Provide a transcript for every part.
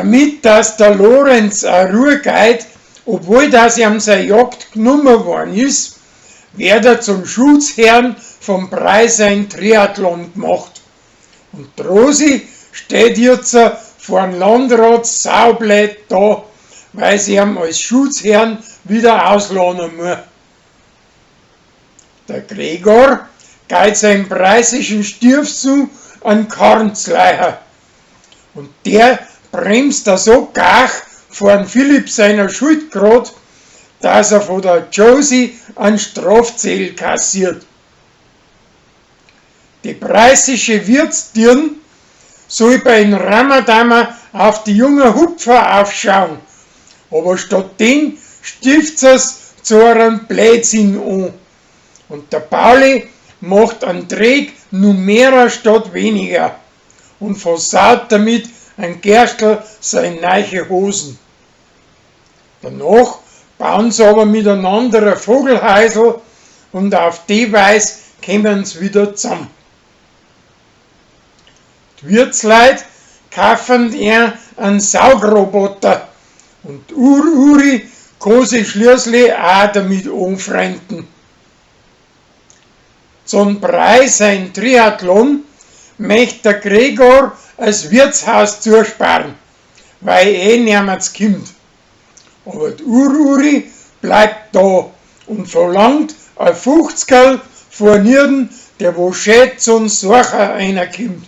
Damit, dass der Lorenz auch Ruhe geht, obwohl das ihm seine Jagd genommen worden ist, wird er zum Schutzherrn vom Preis ein Triathlon gemacht. Und die Rosi steht jetzt vor dem Landrat saublöd da, weil sie ihm als Schutzherrn wieder ausladen muss. Der Gregor geht seinem preisischen Stiefsohn an Karnzleicher. Und der bremst da so gach vor dem Philipp seiner Schuld grad, dass er von der Josie einen Strafzettel kassiert. Die preisische Wirtsdirn soll bei den Ramadama auf die jungen Hupfer aufschauen, aber stattdem stiftet es zu einem Blödsinn an. Und der Pauli macht einen Träg nur mehr statt weniger und versaut damit ein Gerstl seine neue Hosen. Danach bauen sie aber miteinander ein Vogelhäusl und auf die Weise kommen sie wieder zusammen. Die Wirtsleute kaufen ihr einen Saugroboter und Uri kann sich schließlich auch damit anfreunden. Zum Preis ein Triathlon möchte der Gregor das Wirtshaus zusparen, weil niemand kommt. Aber die Uri bleibt da und verlangt ein 50er von jedem, der wo schät zum Sorcher reinkommt.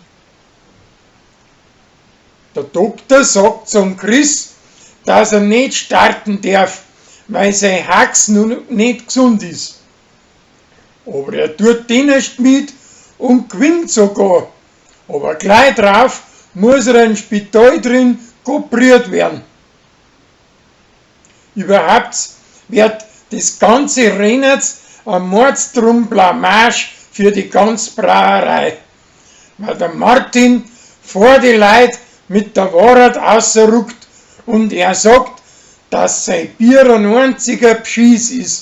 Der Doktor sagt zum Chris, dass er nicht starten darf, weil sein Hax nun nicht gesund ist. Aber er tut den Schmied und gewinnt sogar. Aber gleich drauf muss er im Spital drin operiert werden. Überhaupt wird das ganze Rennen ein Mordstrom Blamage für die ganze Brauerei. Weil der Martin vor die Leute mit der Wahrheit rausrückt und er sagt, dass sein Bier ein einziger Beschiss ist.